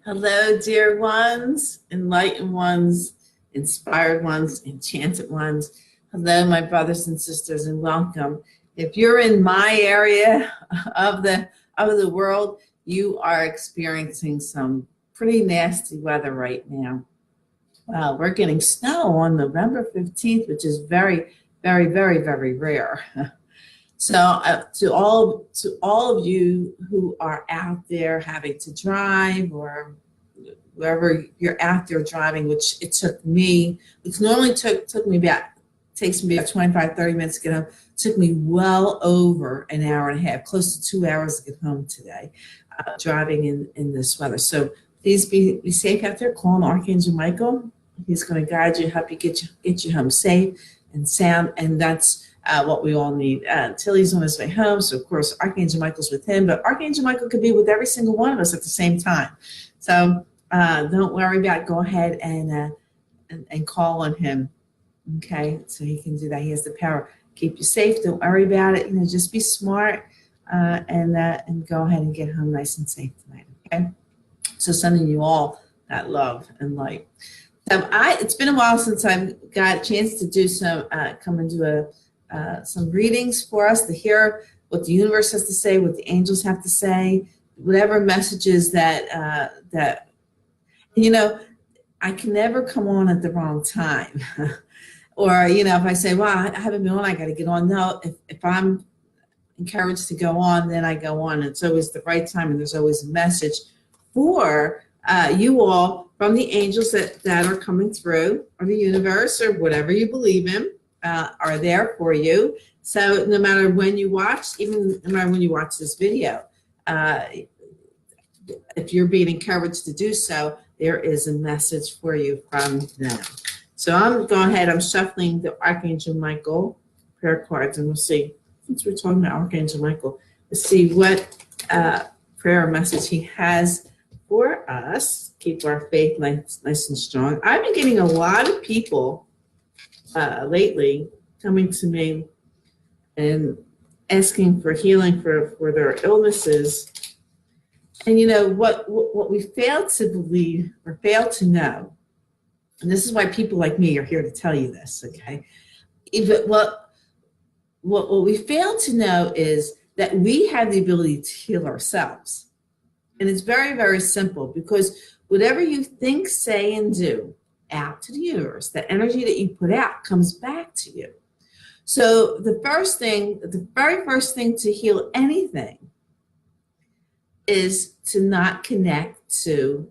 Hello, dear ones, enlightened ones, inspired ones, enchanted ones. Hello, my brothers and sisters, and welcome. If you're in my area of the world, you are experiencing some pretty nasty weather right now. We're getting snow on November 15th, which is very, very, very, very rare. So to all of you who are out there having to drive, or wherever you're out there driving, which it took me, which normally takes me about 25, 30 minutes to get home, took me well over an hour and a half, close to 2 hours to get home today, driving in this weather. So please be safe out there. Call on Archangel Michael. He's going to guide you, help you get you home safe and sound, and that's what we all need. Tilly's on his way home, so of course Archangel Michael's with him, but Archangel Michael could be with every single one of us at the same time. So don't worry about it. Go ahead and call on him. Okay, so he can do that. He has the power. Keep you safe. Don't worry about it. Just be smart and go ahead and get home nice and safe tonight. Okay, so sending you all that love and light. So it's been a while since I've got a chance to do some readings for us, to hear what the universe has to say, what the angels have to say, whatever messages that I can never come on at the wrong time. Or, if I say, well, I haven't been on, I got to get on. No, if I'm encouraged to go on, then I go on. It's always the right time, and there's always a message for you all from the angels that are coming through, or the universe, or whatever you believe in, are there for you. So no matter when you watch, even no matter when you watch this video, if you're being encouraged to do so, there is a message for you from them. So I'm going ahead, I'm shuffling the Archangel Michael prayer cards, and we'll see, since we're talking about Archangel Michael, let's see what prayer message he has for us. Keep our faith nice and strong. I've been getting a lot of people lately coming to me and asking for healing for their illnesses. And what we fail to believe or fail to know, and this is why people like me are here to tell you this, okay? What we fail to know is that we have the ability to heal ourselves. And it's very, very simple, because whatever you think, say, and do out to the universe, that energy that you put out comes back to you. So the very first thing to heal anything is to not connect to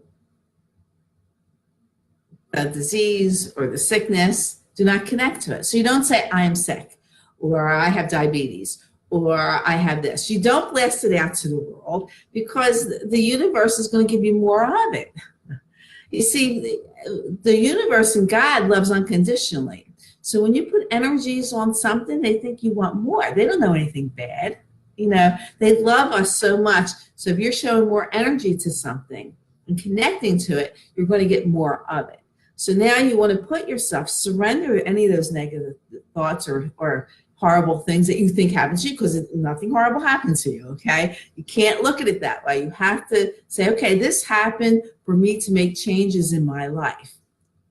the disease or the sickness. Do not connect to it. So you don't say, I am sick, or I have diabetes, or I have this. You don't blast it out to the world, because the universe is going to give you more of it. You see, the universe and God loves unconditionally. So when you put energies on something, they think you want more. They don't know anything bad. They love us so much. So if you're showing more energy to something and connecting to it, you're going to get more of it. So now you want to put yourself, surrender any of those negative thoughts or horrible things that you think happen to you, because nothing horrible happens to you, okay? You can't look at it that way. You have to say, okay, this happened for me to make changes in my life,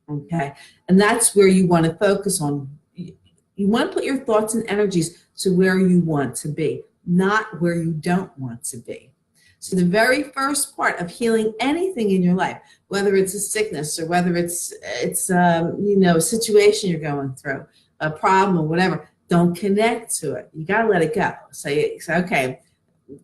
okay? And that's where you want to focus on. You want to put your thoughts and energies to where you want to be, not where you don't want to be. So the very first part of healing anything in your life, whether it's a sickness or whether it's a situation you're going through, a problem or whatever, don't connect to it. You got to let it go. Say, okay,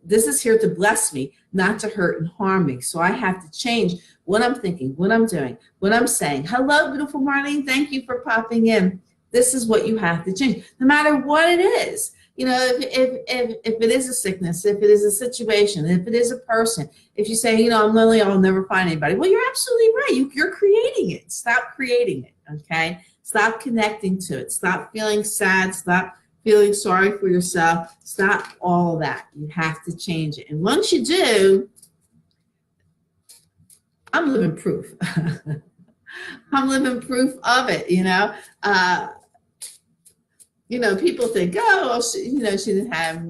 this is here to bless me, not to hurt and harm me. So I have to change what I'm thinking, what I'm doing, what I'm saying. Hello, beautiful Martine. Thank you for popping in. This is what you have to change, no matter what it is. If it is a sickness, if it is a situation, if it is a person, if you say, I'm lonely, I'll never find anybody. Well, you're absolutely right. You're creating it. Stop creating it, okay? Stop connecting to it. Stop feeling sad. Stop feeling sorry for yourself. Stop all that. You have to change it. And once you do, I'm living proof. I'm living proof of it, people think, oh, well, she didn't have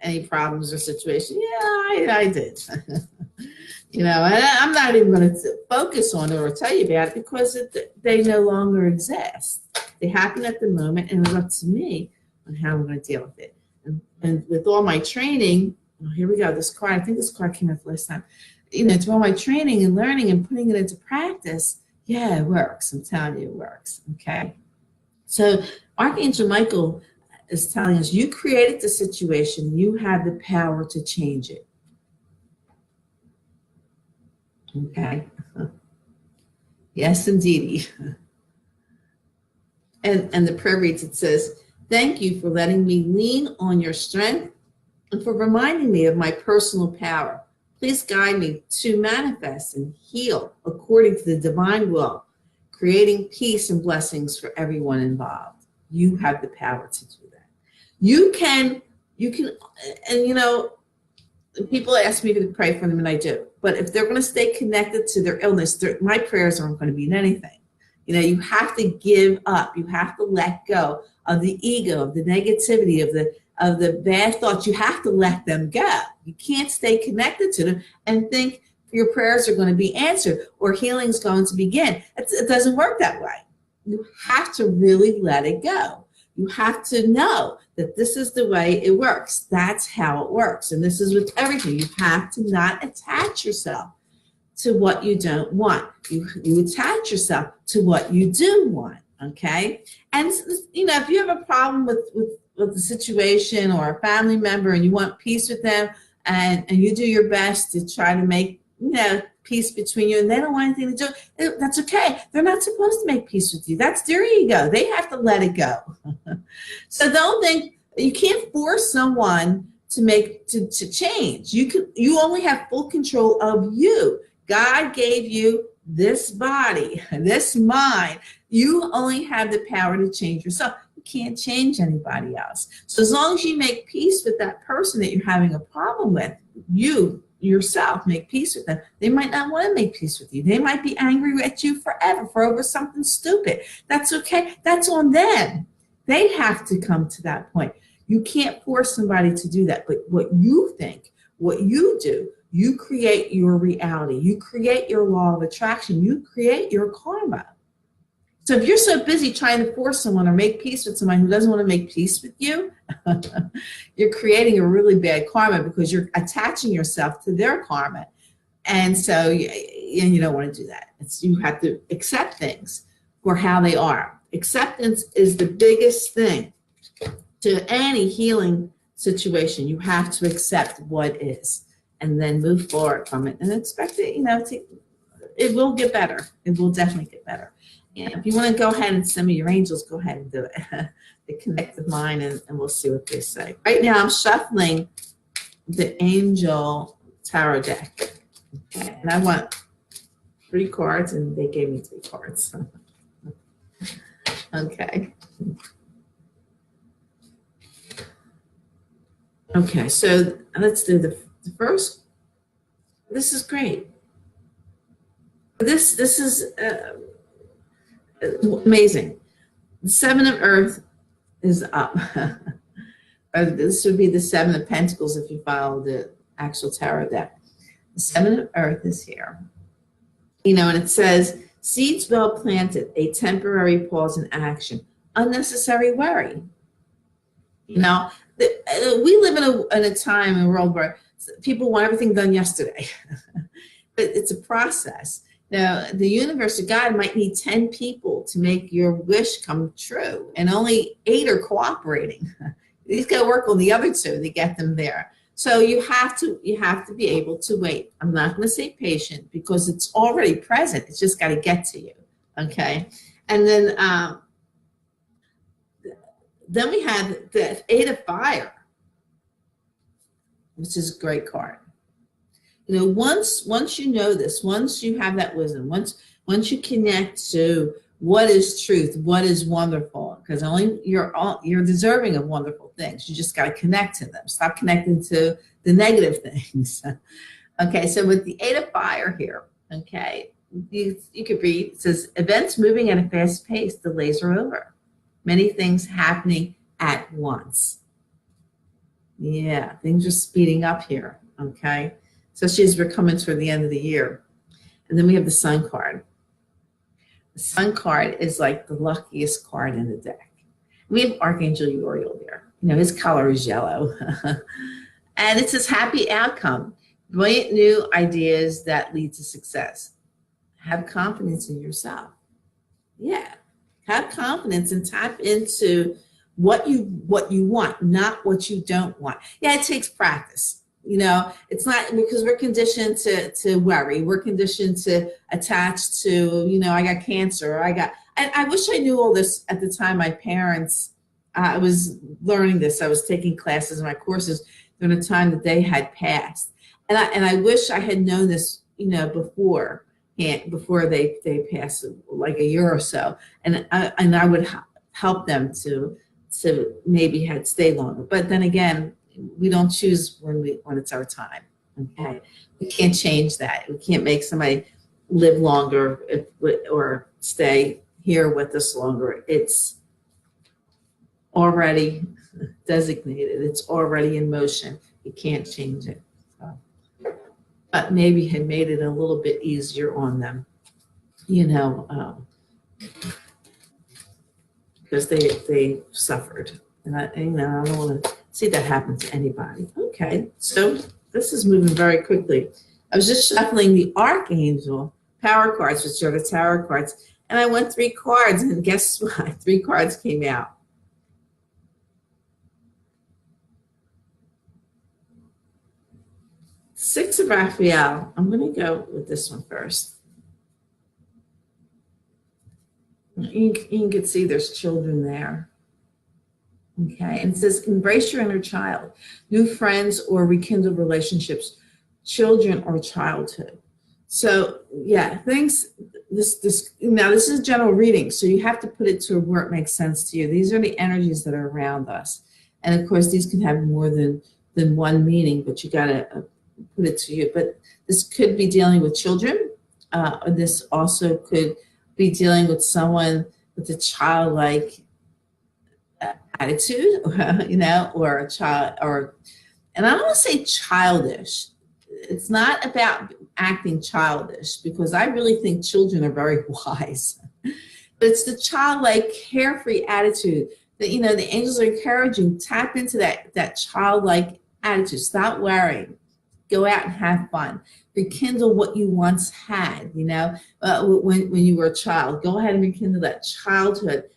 any problems or situation. Yeah, I did. You know, and I'm not even going to focus on it or tell you about it because they no longer exist. They happen at the moment, and it's up to me on how I'm going to deal with it. And with all my training, oh, here we go, this card, I think this card came up last time. You know, through all my training and learning and putting it into practice, yeah, it works. I'm telling you, it works. Okay. So Archangel Michael is telling us, you created the situation, you have the power to change it. Okay. Yes, indeedy. And the prayer reads, it says, thank you for letting me lean on your strength and for reminding me of my personal power. Please guide me to manifest and heal according to the divine will, creating peace and blessings for everyone involved. You have the power to do that. You can, and you know, people ask me to pray for them, and I do. But if they're going to stay connected to their illness, my prayers aren't going to mean anything. You know, you have to give up. You have to let go of the ego, of the negativity, of the bad thoughts. You have to let them go. You can't stay connected to them and think your prayers are going to be answered or healing's going to begin. It doesn't work that way. You have to really let it go. You have to know that this is the way it works. That's how it works. And this is with everything. You have to not attach yourself to what you don't want. You attach yourself to what you do want, okay? And, you know, if you have a problem with the situation or a family member and you want peace with them and you do your best to try to make, you know, peace between you and they don't want anything to do, that's okay. They're not supposed to make peace with you. That's their ego. They have to let it go. So don't think, you can't force someone to change. You only have full control of you. God gave you this body, this mind. You only have the power to change yourself. You can't change anybody else. So as long as you make peace with that person that you're having a problem with, you yourself make peace with them. They might not want to make peace with you. They might be angry at you forever for over something stupid. That's okay. That's on them. They have to come to that point. You can't force somebody to do that. But what you think, what you do, you create your reality. You create your law of attraction. You create your karma. So if you're so busy trying to force someone or make peace with someone who doesn't want to make peace with you, you're creating a really bad karma because you're attaching yourself to their karma. And so you don't want to do that. You have to accept things for how they are. Acceptance is the biggest thing to any healing situation. You have to accept what is and then move forward from it and expect it, it will get better. It will definitely get better. And if you want to go ahead and send me your angels, go ahead and do it. They connect with mine and we'll see what they say. Right now I'm shuffling the angel tarot deck. Okay. And I want 3 cards and they gave me 3 cards. Okay. Okay, so let's do the first. This is great. This is amazing. The 7 of Earth is up. This would be the 7 of Pentacles if you follow the actual tarot deck. The 7 of Earth is here. And it says, seeds well planted, a temporary pause in action, unnecessary worry. We live in a time in a world where people want everything done yesterday. But it's a process. Now, the universe or God might need 10 people to make your wish come true, and only 8 are cooperating. He's got to work on the other 2 to get them there. So you have to be able to wait. I'm not going to say patient because it's already present. It's just got to get to you. Okay, and then we have the 8 of Fire, which is a great card. Once you know this, once you have that wisdom, once you connect to what is truth, what is wonderful, because you're deserving of wonderful things. You just got to connect to them. Stop connecting to the negative things. Okay, so with the 8 of Fire here, okay, you could read, it says, events moving at a fast pace, delays are over. Many things happening at once. Yeah, things are speeding up here, okay? especially as we're coming toward the end of the year. And then we have the Sun card. The Sun card is like the luckiest card in the deck. We have Archangel Uriel there. His color is yellow. And it says happy outcome, brilliant new ideas that lead to success. Have confidence in yourself. Yeah, have confidence and tap into what you want, not what you don't want. Yeah, it takes practice. It's not because we're conditioned to worry. We're conditioned to attach to, I got cancer. I wish I knew all this at the time. My parents, I was learning this. I was taking classes in my courses during the time that they had passed. And I wish I had known this, before they passed, like a year or so. And I would help them to maybe had stayed longer. But then again, we don't choose when it's our time. Okay, we can't change that. We can't make somebody live longer or stay here with us longer. It's already designated. It's already in motion. You can't change it. So, but maybe had made it a little bit easier on them, because they suffered. And I don't want to see that happen to anybody. Okay, so this is moving very quickly. I was just shuffling the Archangel power cards, which are the tarot cards, and I went 3 cards, and guess what? 3 cards came out. Six of Raphael. I'm going to go with this one first. You can see there's children there. Okay, and it says, embrace your inner child, new friends or rekindle relationships, children or childhood. So yeah, this is a general reading, so you have to put it to where it makes sense to you. These are the energies that are around us. And of course, these can have more than one meaning, but you got to put it to you. But this could be dealing with children. This also could be dealing with someone with a childlike attitude, or a child, and I don't want to say childish. It's not about acting childish, because I really think children are very wise. But it's the childlike, carefree attitude that, the angels are encouraging. Tap into that childlike attitude. Stop worrying. Go out and have fun. Rekindle what you once had, when you were a child. Go ahead and rekindle that childhood.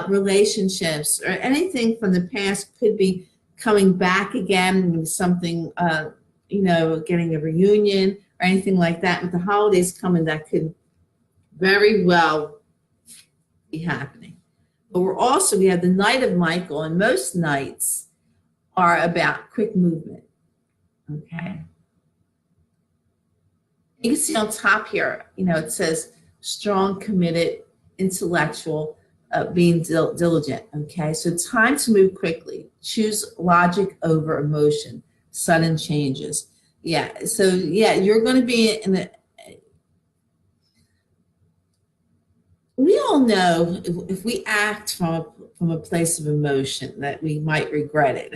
Relationships or anything from the past could be coming back again, something, getting a reunion or anything like that. With the holidays coming, that could very well be happening. But we have the Knight of Michael, and most knights are about quick movement. Okay. You can see on top here, it says strong, committed, intellectual, being diligent. Okay, so time to move quickly. Choose logic over emotion. Sudden changes. Yeah, so yeah, you're going to be in the. We all know if we act from a place of emotion that we might regret it.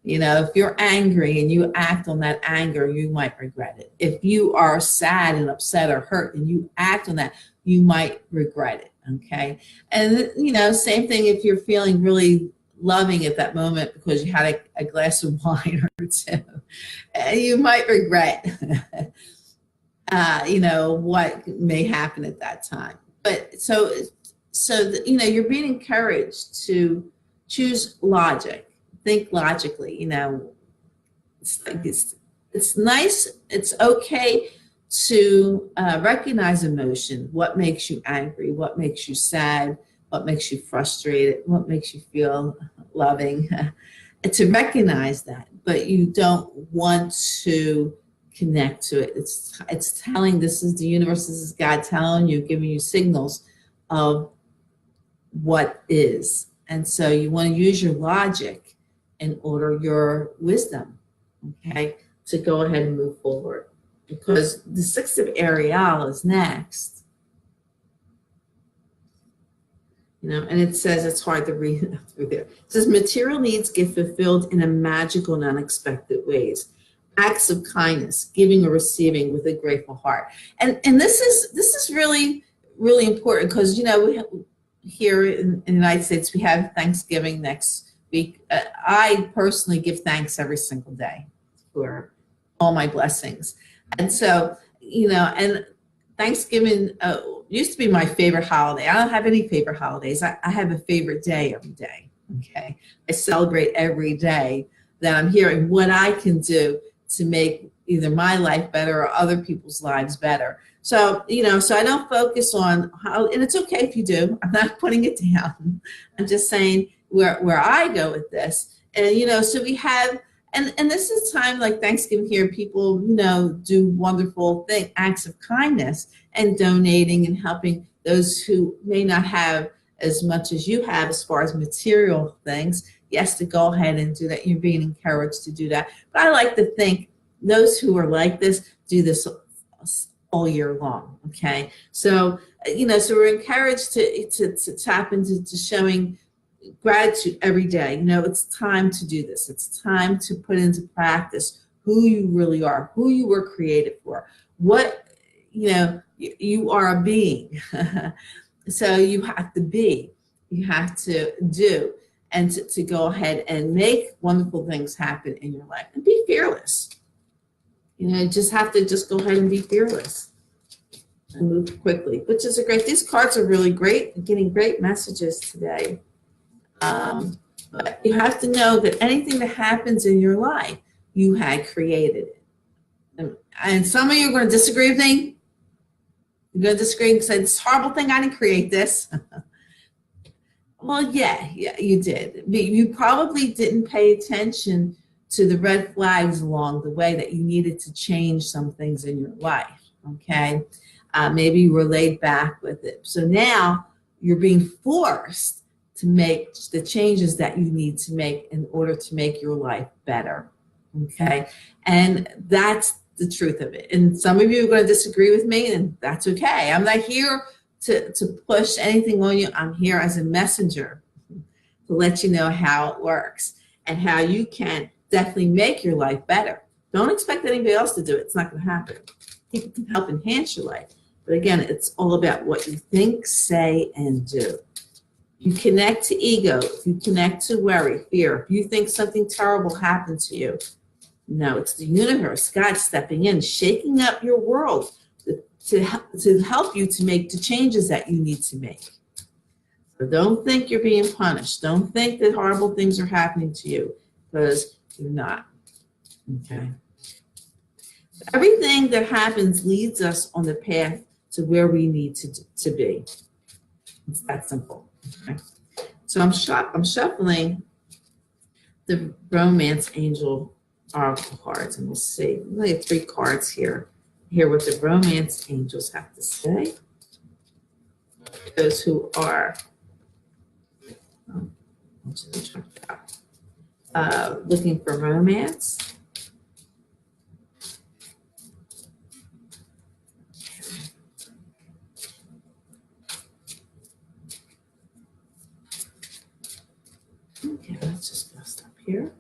If you're angry and you act on that anger, you might regret it. If you are sad and upset or hurt and you act on that, you might regret it. Okay. And, same thing if you're feeling really loving at that moment because you had a glass of wine or two, you might regret, what may happen at that time. But so you're being encouraged to choose logic. Think logically, it's nice. It's okay to recognize emotion. What makes you angry? What makes you sad? What makes you frustrated? What makes you feel loving? To recognize that, but you don't want to connect to it. It's telling, this is the universe, this is God telling you, giving you signals of what is. And so you want to use your logic and order your wisdom, okay, to go ahead and move forward. Because the Six of Ariel is next. And it says, it's hard to read through there. It says, material needs get fulfilled in a magical and unexpected ways. acts of kindness, giving or receiving with a grateful heart. And this is really, really important because, you know, here in the United States, we have Thanksgiving next week. I personally give thanks every single day for all my blessings. And so, you know, and Thanksgiving used to be my favorite holiday. I don't have any favorite holidays. I have a favorite day every day, okay? I celebrate every day that I'm here and what I can do to make either my life better or other people's lives better. So, you know, so I don't focus on how, and it's okay if you do. I'm not putting it down. I'm just saying where I go with this. And, you know, so we have, and this is time like Thanksgiving here, people, you know, do wonderful acts of kindness and donating and helping those who may not have as much as you have as far as material things. Yes, to go ahead and do that. You're being encouraged to do that. But I like to think those who are like this do this all year long, okay? So, you know, so we're encouraged to tap into showing gratitude every day. You know, it's time to do this. It's time to put into practice who you really are, who you were created for, what, you know, you are a being. So you have to be, you have to do, and to go ahead and make wonderful things happen in your life and be fearless. You know, you just have to just go ahead and be fearless and move quickly, which is these cards are really great. I'm getting great messages today. But you have to know that anything that happens in your life, you had created it. And some of you are going to disagree with me. You're going to disagree and say, this horrible thing, I didn't create this. Well, yeah, you did. You probably didn't pay attention to the red flags along the way that you needed to change some things in your life, okay? Maybe you were laid back with it. So now you're being forced to make the changes that you need to make in order to make your life better, okay? And that's the truth of it. And some of you are going to disagree with me, and that's okay. I'm not here to push anything on you. I'm here as a messenger to let you know how it works and how you can definitely make your life better. Don't expect anybody else to do it. It's not going to happen. People can help enhance your life. But again, it's all about what you think, say, and do. You connect to ego. You connect to worry, fear. If you think something terrible happened to you, no, it's the universe, God stepping in, shaking up your world to help you to make the changes that you need to make. So don't think you're being punished. Don't think that horrible things are happening to you, because you're not, okay? Everything that happens leads us on the path to where we need to be. It's that simple, okay? So I'm shuffling the Romance Angel Oracle cards, and we'll see. We have 3 cards here. Hear what the Romance Angels have to say. Those who are looking for romance. Okay, let's just go stop here.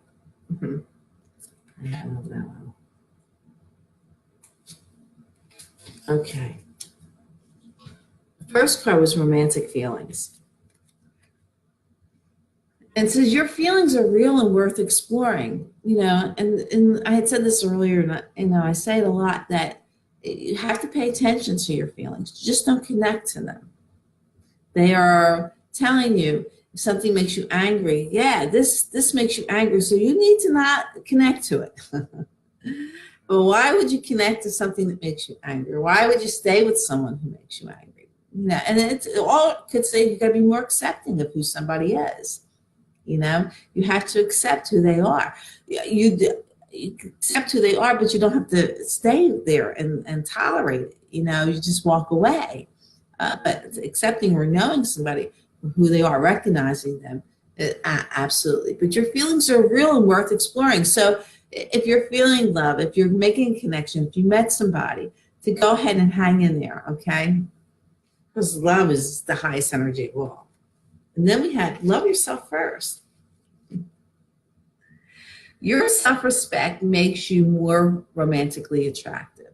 Okay. The first card was romantic feelings. And it says your feelings are real and worth exploring, you know, and I had said this earlier, and you know, I say it a lot, that you have to pay attention to your feelings. Just don't connect to them. They are telling you if something makes you angry, yeah, this makes you angry, so you need to not connect to it. But why would you connect to something that makes you angry? Why would you stay with someone who makes you angry? You know, and it's all could say you got to be more accepting of who somebody is. You know, you have to accept who they are. You accept who they are, but you don't have to stay there and tolerate it. You know, you just walk away. But accepting or knowing somebody for who they are, recognizing them, absolutely. But your feelings are real and worth exploring. So if you're feeling love, if you're making a connection, if you met somebody, to go ahead and hang in there, okay? Because love is the highest energy of all. And then we had love yourself first. Your self-respect makes you more romantically attractive.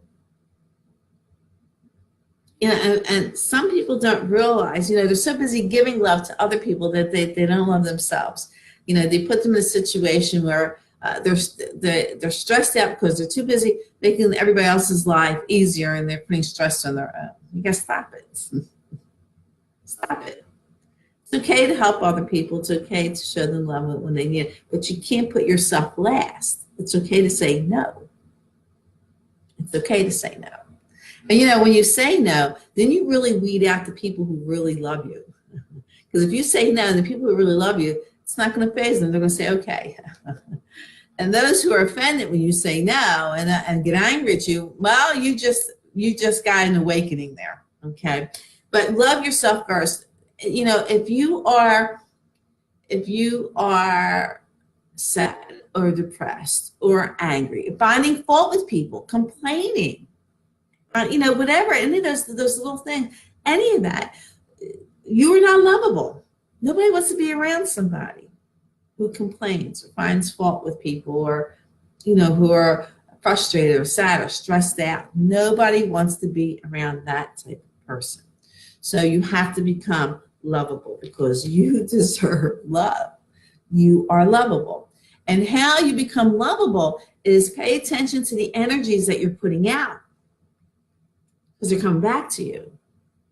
You know, and some people don't realize, you know, they're so busy giving love to other people that they don't love themselves. You know, they put them in a situation where they're stressed out because they're too busy making everybody else's life easier, and they're putting stress on their own. You gotta stop it. Stop it. It's okay to help other people. It's okay to show them love when they need it, but you can't put yourself last. It's okay to say no. It's okay to say no. And you know, when you say no, then you really weed out the people who really love you. Because if you say no, the people who really love you, it's not going to faze them. They're going to say, okay. And those who are offended when you say no and get angry at you, well, you just got an awakening there. Okay. But love yourself first. You know, if you are sad or depressed or angry, finding fault with people, complaining, you know, whatever, any of those little things, any of that, you are not lovable. Nobody wants to be around somebody who complains or finds fault with people, or, you know, who are frustrated or sad or stressed out. Nobody wants to be around that type of person. So you have to become lovable because you deserve love. You are lovable. And how you become lovable is pay attention to the energies that you're putting out, because they're coming back to you.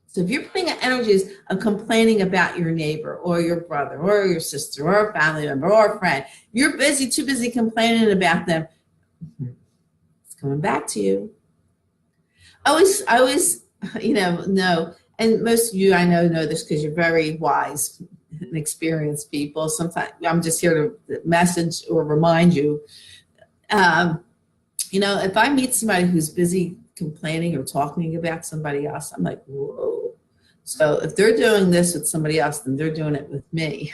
So if you're putting out energies of complaining about your neighbor or your brother or your sister or a family member or a friend, you're too busy complaining about them, it's coming back to you. I always, you know, and most of you I know this because you're very wise and experienced people. Sometimes I'm just here to message or remind you. You know, if I meet somebody who's busy complaining or talking about somebody else, I'm like, whoa. So if they're doing this with somebody else, then they're doing it with me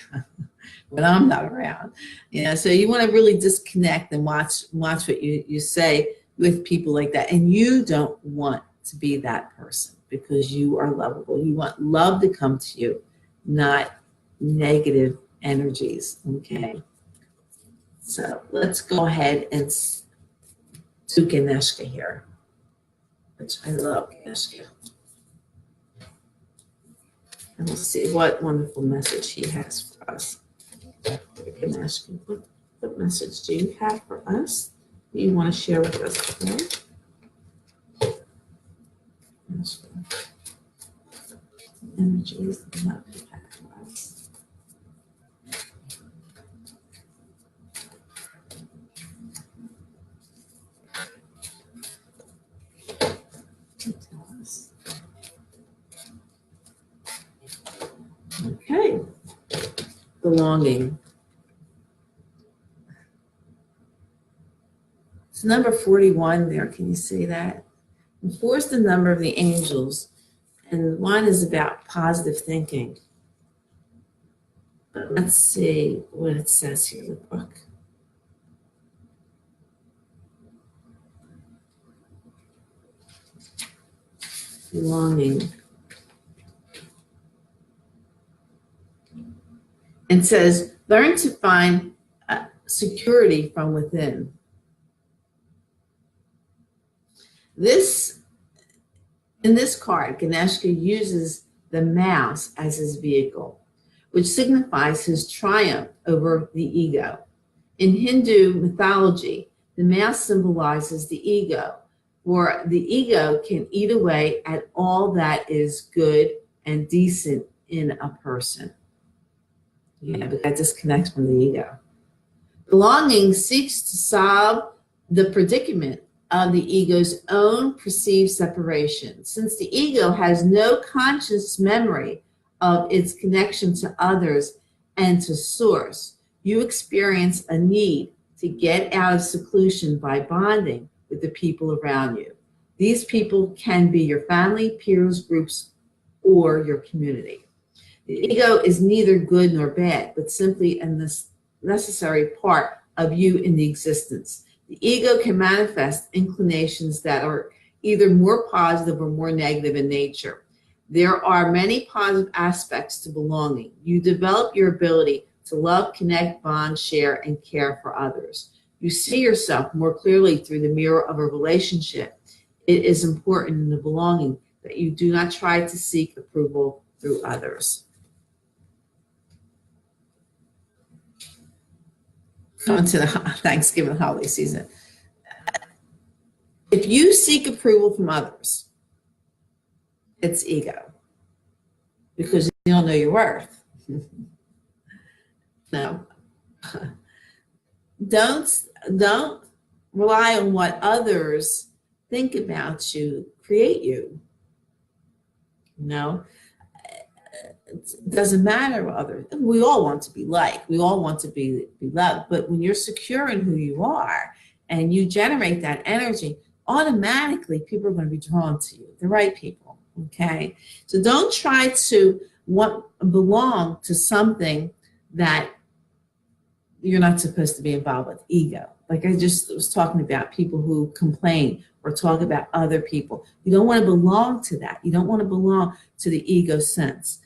when I'm not around. You know, so you want to really disconnect and watch what you say with people like that. And you don't want to be that person, because you are lovable. You want love to come to you, not negative energies. Okay. So let's go ahead and do Ganeshka here, which I love Ganeshka. And we'll see what wonderful message he has for us. Ganeshka, what message do you have for us that you want to share with us today? Energies and love you have for us. Okay, belonging. It's number 41 there. Can you see that? And 4 is the number of the angels, and 1 is about positive thinking. But let's see what it says here in the book. Belonging. It says, learn to find security from within. In this card, Ganeshka uses the mouse as his vehicle, which signifies his triumph over the ego. In Hindu mythology, the mouse symbolizes the ego, for the ego can eat away at all that is good and decent in a person. Yeah, but that disconnects from the ego. Belonging seeks to solve the predicament of the ego's own perceived separation. Since the ego has no conscious memory of its connection to others and to source, you experience a need to get out of seclusion by bonding with the people around you. These people can be your family, peers, groups, or your community. The ego is neither good nor bad, but simply a necessary part of you in the existence. The ego can manifest inclinations that are either more positive or more negative in nature. There are many positive aspects to belonging. You develop your ability to love, connect, bond, share, and care for others. you see yourself more clearly through the mirror of a relationship, it is important in the belonging that you do not try to seek approval through others. Coming to the Thanksgiving holiday season. If you seek approval from others, it's ego, because you don't know your worth. No. Don't rely on what others think about you, create you. No. It doesn't matter what others, we all want to be liked, we all want to be loved, but when you're secure in who you are and you generate that energy, automatically people are going to be drawn to you, the right people, okay? So don't try to belong to something that you're not supposed to be involved with. Ego. Like I just was talking about, people who complain or talk about other people. You don't want to belong to that. You don't want to belong to the ego sense.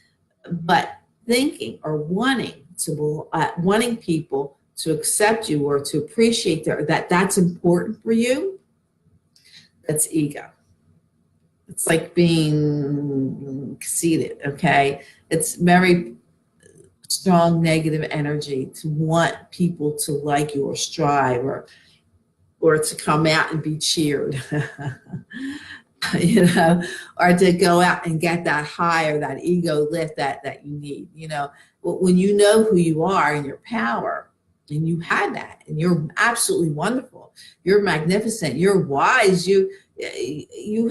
But thinking or wanting people to accept you or to appreciate that's important for you, that's ego. It's like being conceited, okay? It's very strong negative energy to want people to like you or strive or to come out and be cheered. You know, or to go out and get that high or that ego lift that you need. You know, when you know who you are and your power, and you have that, and you're absolutely wonderful, you're magnificent, you're wise, you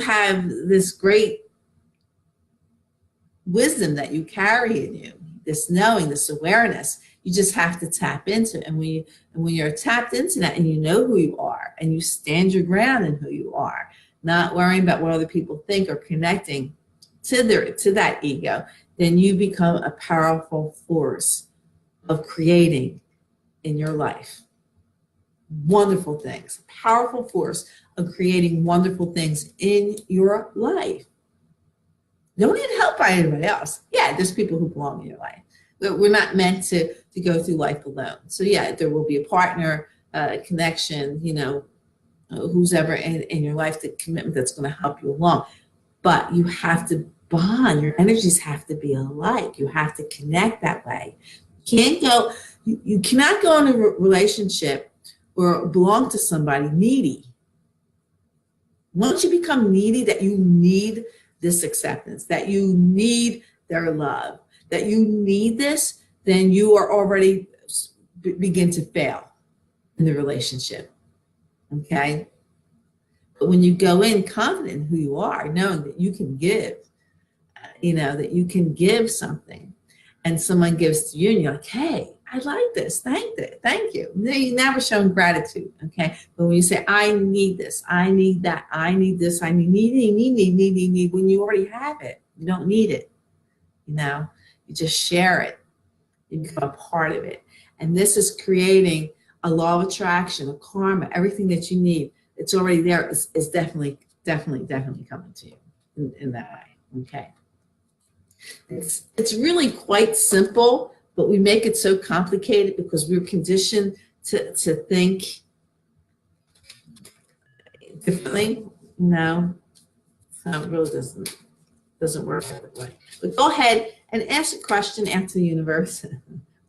have this great wisdom that you carry in you, this knowing, this awareness. You just have to tap into it. And when you're tapped into that and you know who you are and you stand your ground in who you are, not worrying about what other people think or connecting to that ego, then you become a powerful force of creating in your life wonderful things, powerful force of creating wonderful things in your life. You don't need help by anybody else. Yeah, there's people who belong in your life. We're not meant to go through life alone. So yeah, there will be a partner, connection, you know, who's ever in your life, the commitment that's going to help you along. But you have to bond. Your energies have to be alike. You have to connect that way. You cannot go in a relationship or belong to somebody needy. Once you become needy, that you need this acceptance, that you need their love, that you need this, then you are already begin to fail in the relationship. Okay. But when you go in confident in who you are, knowing that you can give, you know, that you can give something, and someone gives to you and you're like, hey, I like this, thank you. You're never showing gratitude, okay? But when you say, I need this, I need that, I need this, I need, when you already have it, you don't need it, you know? You just share it, you become a part of it. And this is creating a law of attraction, a karma, everything that you need. It's already there. It's definitely coming to you in that way. Okay. It's really quite simple, but we make it so complicated because we're conditioned to think differently. You know, so it really doesn't work that way. But go ahead and ask a question after the universe,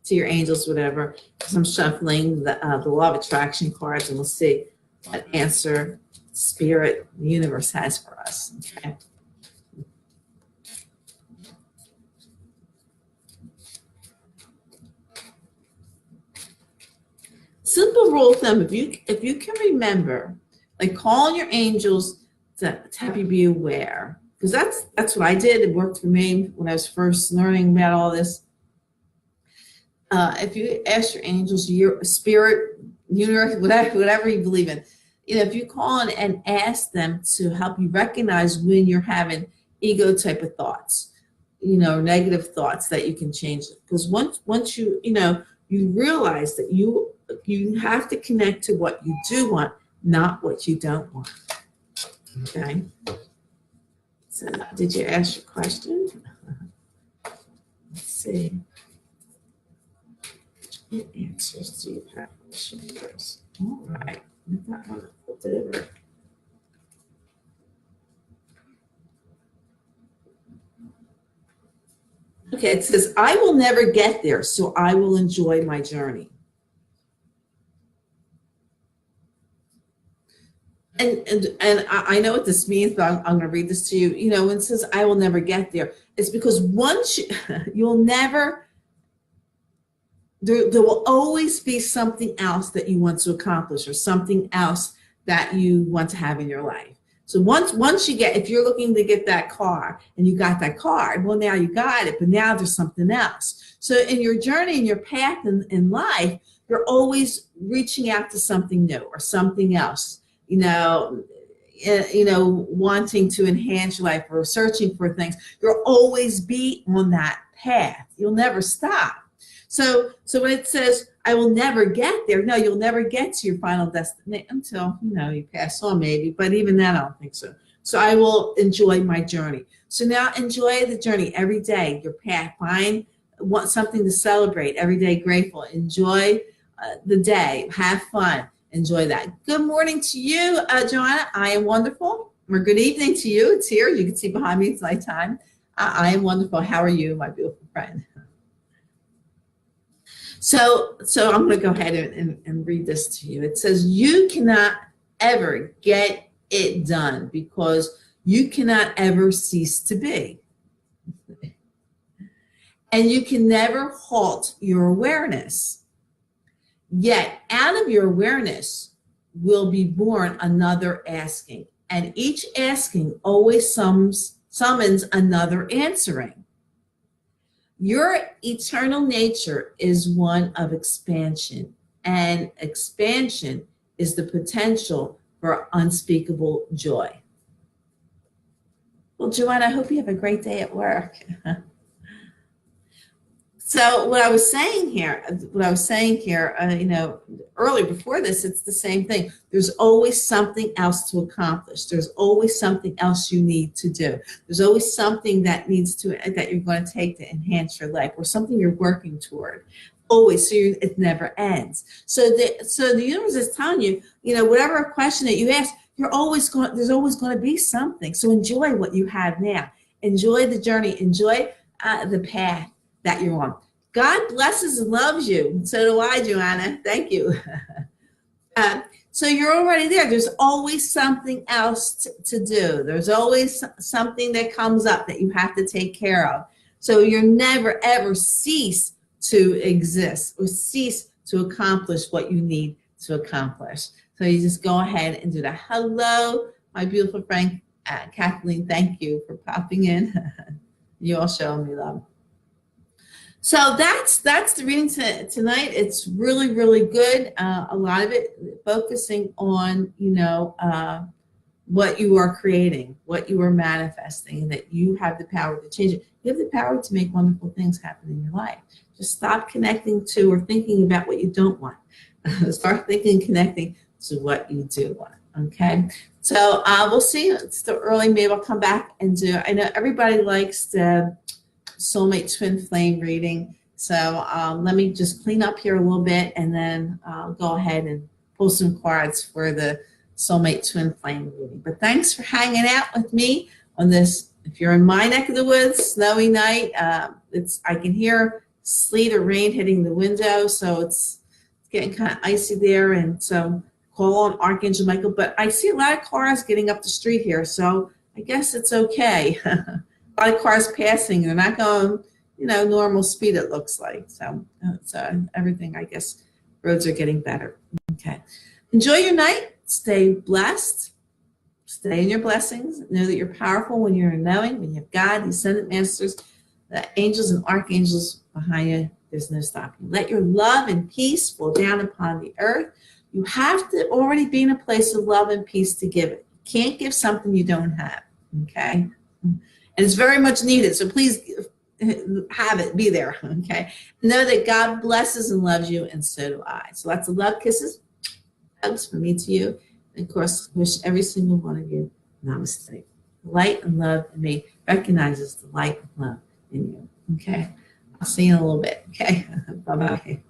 to your angels, whatever. Because I'm shuffling the law of attraction cards, and we'll see what answer spirit, the universe has for us. Okay. Simple rule of thumb: if you can remember, like calling your angels to have you be aware, because that's what I did. It worked for me when I was first learning about all this. If you ask your angels, your spirit, universe, whatever you believe in, you know, if you call in and ask them to help you recognize when you're having ego type of thoughts, you know, negative thoughts, that you can change it. Because once you realize that you have to connect to what you do want, not what you don't want. Okay. So did you ask your question? Let's see. What answers do you have? All right. That one, flip it over. Okay, it says, I will never get there, so I will enjoy my journey. And I know what this means, but I'm going to read this to you. You know, when it says, I will never get there, it's because once you'll never, there will always be something else that you want to accomplish or something else that you want to have in your life. So once you get, if you're looking to get that car and you got that car, well, now you got it, but now there's something else. So in your journey, in your path in life, you're always reaching out to something new or something else, wanting to enhance your life or searching for things. You'll always be on that path. You'll never stop. So when it says, I will never get there, no, you'll never get to your final destination until, you pass on maybe, but even then I don't think so. So I will enjoy my journey. So now enjoy the journey every day, your path. Find something to celebrate every day, grateful. Enjoy the day, have fun, enjoy that. Good morning to you, Joanna. I am wonderful. Or good evening to you. It's here. You can see behind me, it's nighttime. I am wonderful. How are you, my beautiful friend? So I'm going to go ahead and read this to you. It says, you cannot ever get it done because you cannot ever cease to be. And you can never halt your awareness. Yet out of your awareness will be born another asking. And each asking always summons another answering. Your eternal nature is one of expansion, and expansion is the potential for unspeakable joy. Well, Joanna, I hope you have a great day at work. So what I was saying here, earlier before this, it's the same thing. There's always something else to accomplish. There's always something else you need to do. There's always something that you're going to take to enhance your life, or something you're working toward. Always, so it never ends. So the universe is telling you, whatever question that you ask, there's always going to be something. So enjoy what you have now. Enjoy the journey. Enjoy the path that you're on. God blesses and loves you. So do I, Joanna. Thank you. So you're already there. There's always something else to do. There's always something that comes up that you have to take care of. So you'll never, ever cease to exist or cease to accomplish what you need to accomplish. So you just go ahead and do that. Hello, my beautiful friend, Kathleen. Thank you for popping in. You all show me love. So that's the reading tonight. It's really, really good. A lot of it focusing on, what you are creating, what you are manifesting, and that you have the power to change it. You have the power to make wonderful things happen in your life. Just stop connecting to or thinking about what you don't want. Start thinking and connecting to what you do want. Okay. So we'll see. It's still early. Maybe I'll come back and do. I know everybody likes the soulmate twin flame reading, so let me just clean up here a little bit, and then I'll go ahead and pull some cards for the soulmate twin flame reading. But thanks for hanging out with me on this. If you're in my neck of the woods, snowy night, I can hear sleet or rain hitting the window, so it's getting kind of icy there, and so call on Archangel Michael. But I see a lot of cars getting up the street here, so I guess it's okay. A lot of cars passing. They're not going, normal speed, it looks like. So everything, I guess, roads are getting better. Okay. Enjoy your night. Stay blessed. Stay in your blessings. Know that you're powerful when you're knowing, when you have God, the ascendant masters, the angels and archangels behind you. There's no stopping. Let your love and peace fall down upon the earth. You have to already be in a place of love and peace to give it. You can't give something you don't have. Okay. And it's very much needed. So please have it, be there, okay? Know that God blesses and loves you, and so do I. So lots of love, kisses, hugs from me to you. And of course, wish every single one of you namaste. Light and love in me recognizes the light and love in you, okay? I'll see you in a little bit, okay? Bye-bye.